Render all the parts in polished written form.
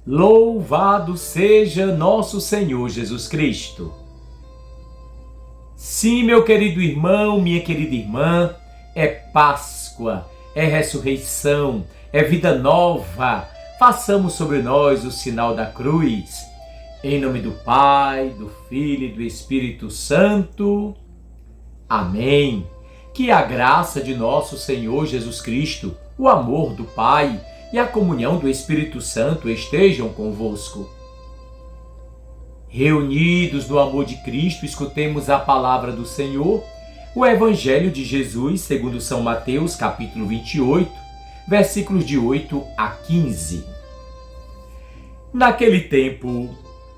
Louvado seja nosso Senhor Jesus Cristo. Sim, meu querido irmão, minha querida irmã, é Páscoa, é ressurreição, é vida nova. Façamos sobre nós o sinal da cruz. Em nome do Pai, do Filho e do Espírito Santo. Amém. Que a graça de nosso Senhor Jesus Cristo, o amor do Pai e a comunhão do Espírito Santo estejam convosco. Reunidos no amor de Cristo, escutemos a palavra do Senhor, o Evangelho de Jesus, segundo São Mateus, capítulo 28, versículos de 8 a 15. Naquele tempo,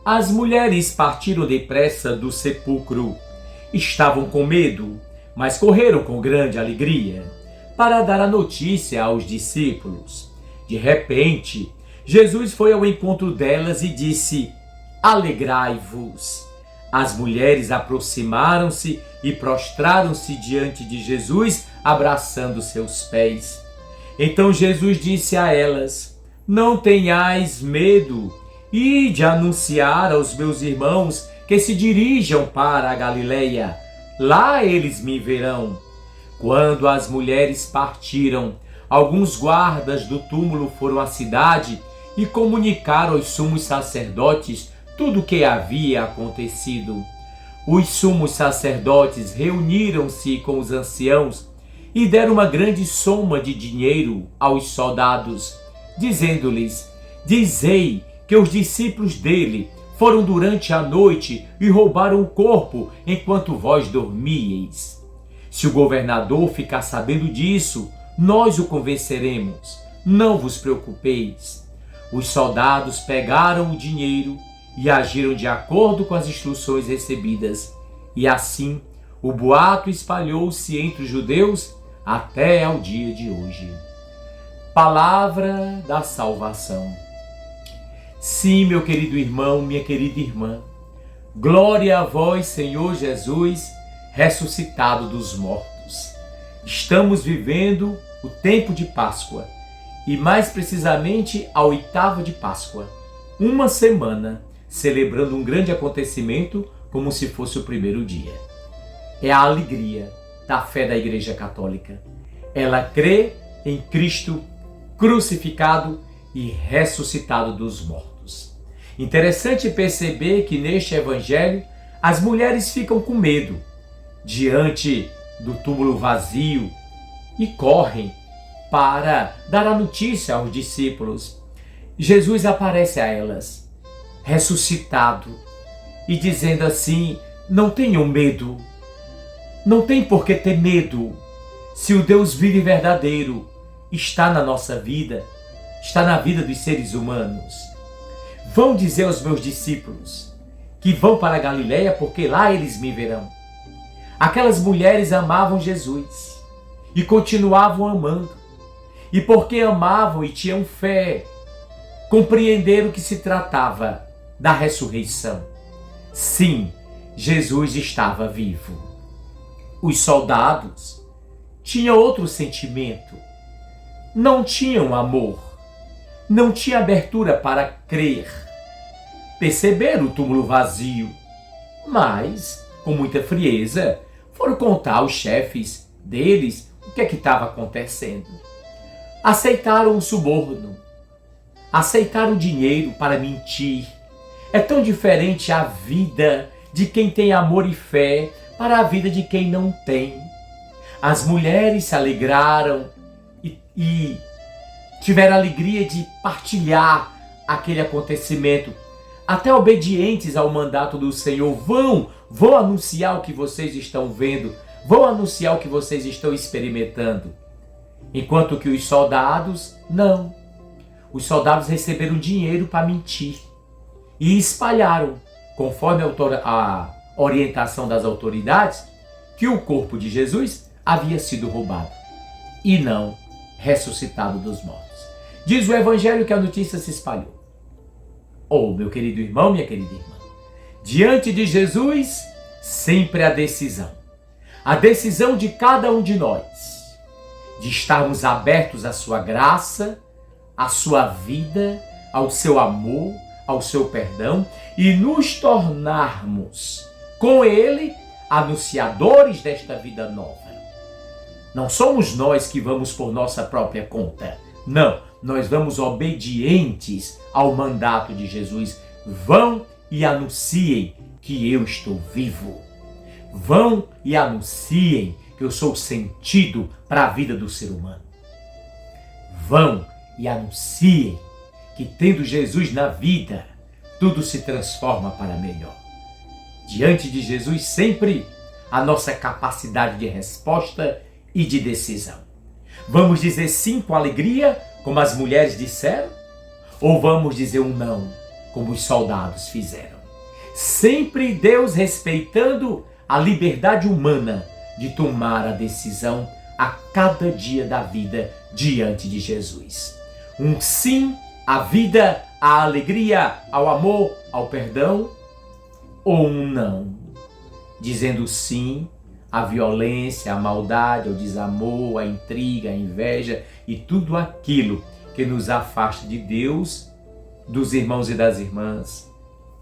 as mulheres partiram depressa do sepulcro. Estavam com medo, mas correram com grande alegria para dar a notícia aos discípulos. De repente, Jesus foi ao encontro delas e disse: Alegrai-vos. As mulheres aproximaram-se e prostraram-se diante de Jesus, abraçando seus pés. Então Jesus disse a elas: Não tenhais medo, ide anunciar aos meus irmãos que se dirijam para a Galileia. Lá eles me verão. Quando as mulheres partiram, alguns guardas do túmulo foram à cidade e comunicaram aos sumos sacerdotes tudo o que havia acontecido. Os sumos sacerdotes reuniram-se com os anciãos e deram uma grande soma de dinheiro aos soldados, dizendo-lhes: Dizei que os discípulos dele foram durante a noite e roubaram o corpo enquanto vós dormíeis. Se o governador ficar sabendo disso, nós o convenceremos. Não vos preocupeis. Os soldados pegaram o dinheiro e agiram de acordo com as instruções recebidas. E assim, o boato espalhou-se entre os judeus até ao dia de hoje. Palavra da salvação. Sim, meu querido irmão, minha querida irmã, glória a vós, Senhor Jesus, ressuscitado dos mortos. Estamos vivendo o tempo de Páscoa e mais precisamente a oitava de Páscoa. Uma semana celebrando um grande acontecimento como se fosse o primeiro dia. É a alegria da fé da Igreja Católica. Ela crê em Cristo crucificado e ressuscitado dos mortos. Interessante perceber que neste Evangelho as mulheres ficam com medo diante do túmulo vazio e correm para dar a notícia aos discípulos. Jesus aparece a elas, ressuscitado, e dizendo assim: não tenham medo, não tem por que ter medo, se o Deus vivo e verdadeiro está na nossa vida, está na vida dos seres humanos. Vão dizer aos meus discípulos que vão para a Galileia, porque lá eles me verão. Aquelas mulheres amavam Jesus e continuavam amando. E porque amavam e tinham fé, compreenderam que se tratava da ressurreição. Sim, Jesus estava vivo. Os soldados tinham outro sentimento. Não tinham amor. Não tinha abertura para crer. Perceberam o túmulo vazio, mas, com muita frieza, foram contar aos chefes deles o que estava acontecendo. Aceitaram o suborno, aceitaram o dinheiro para mentir. É tão diferente a vida de quem tem amor e fé para a vida de quem não tem. As mulheres se alegraram e tiveram a alegria de partilhar aquele acontecimento. Até obedientes ao mandato do Senhor, vão anunciar o que vocês estão vendo, vão anunciar o que vocês estão experimentando. Enquanto que os soldados, não. Os soldados receberam dinheiro para mentir e espalharam, conforme a orientação das autoridades, que o corpo de Jesus havia sido roubado e não ressuscitado dos mortos. Diz o Evangelho que a notícia se espalhou. Oh, meu querido irmão, minha querida irmã, diante de Jesus, sempre a decisão. A decisão de cada um de nós, de estarmos abertos à sua graça, à sua vida, ao seu amor, ao seu perdão e nos tornarmos com Ele anunciadores desta vida nova. Não somos nós que vamos por nossa própria conta. Não, nós vamos obedientes ao mandato de Jesus. Vão e anunciem que eu estou vivo. Vão e anunciem que eu sou o sentido para a vida do ser humano. Vão e anunciem que, tendo Jesus na vida, tudo se transforma para melhor. Diante de Jesus, sempre a nossa capacidade de resposta e de decisão. Vamos dizer sim com alegria, como as mulheres disseram? Ou vamos dizer um não, como os soldados fizeram? Sempre Deus respeitando a liberdade humana de tomar a decisão a cada dia da vida diante de Jesus. Um sim à vida, à alegria, ao amor, ao perdão, ou um não, dizendo sim à violência, à maldade, ao desamor, à intriga, à inveja e tudo aquilo que nos afasta de Deus, dos irmãos e das irmãs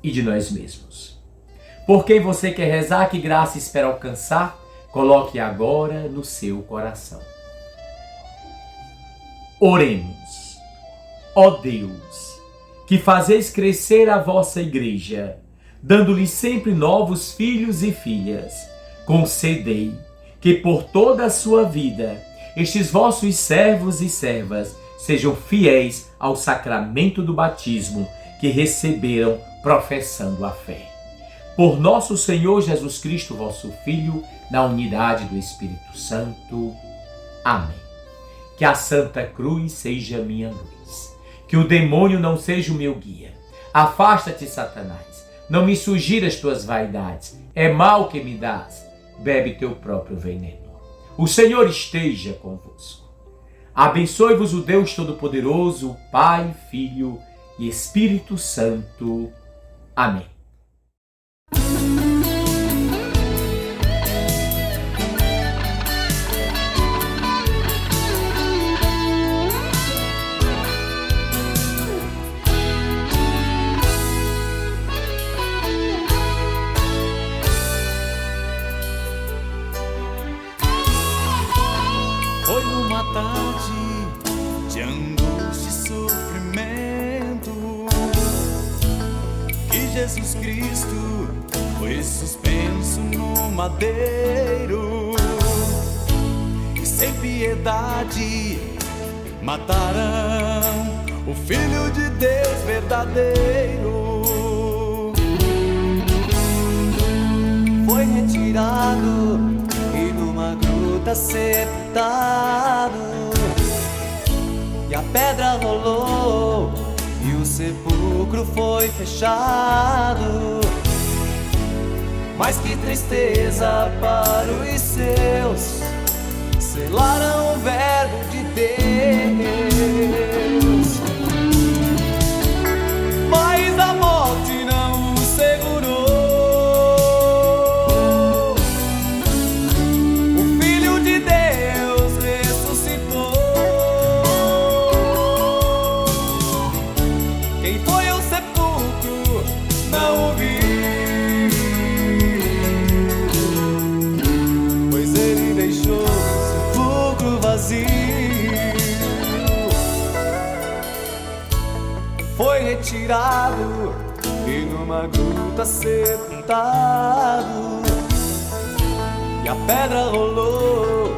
e de nós mesmos. Por quem você quer rezar, que graça espera alcançar, coloque agora no seu coração. Oremos. Ó Deus, que fazeis crescer a vossa igreja, dando-lhe sempre novos filhos e filhas, concedei que por toda a sua vida estes vossos servos e servas sejam fiéis ao sacramento do batismo que receberam professando a fé. Por nosso Senhor Jesus Cristo, vosso Filho, na unidade do Espírito Santo. Amém. Que a Santa Cruz seja minha luz, que o demônio não seja o meu guia. Afasta-te, Satanás, não me sugira as tuas vaidades, é mal que me dás, bebe teu próprio veneno. O Senhor esteja convosco. Abençoe-vos o Deus Todo-Poderoso, Pai, Filho e Espírito Santo. Amém. Foi numa tarde de angústia e sofrimento que Jesus Cristo foi suspenso no madeiro, e sem piedade mataram o Filho de Deus verdadeiro. Foi retirado e numa gruta sepultado, e a pedra rolou e o sepulcro foi fechado. Mas que tristeza para os seus, selaram o verbo de Deus. Mas a morte não o segurou. Foi retirado e numa gruta sepultado, e a pedra rolou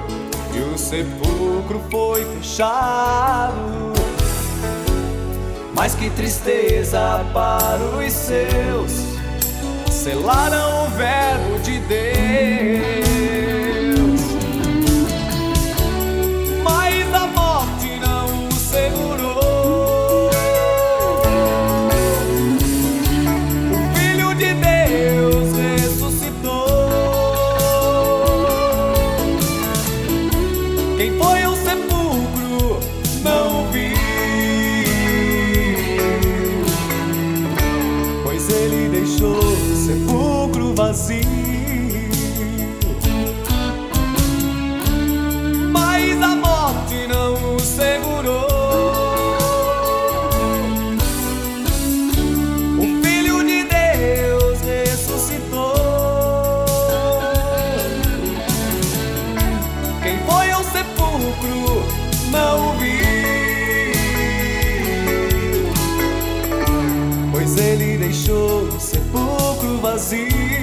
e o sepulcro foi fechado. Mas que tristeza para os seus, selaram o verbo de Deus. Mas a morte não o segurou. Vazio. ouvir, pois ele deixou o sepulcro vazio.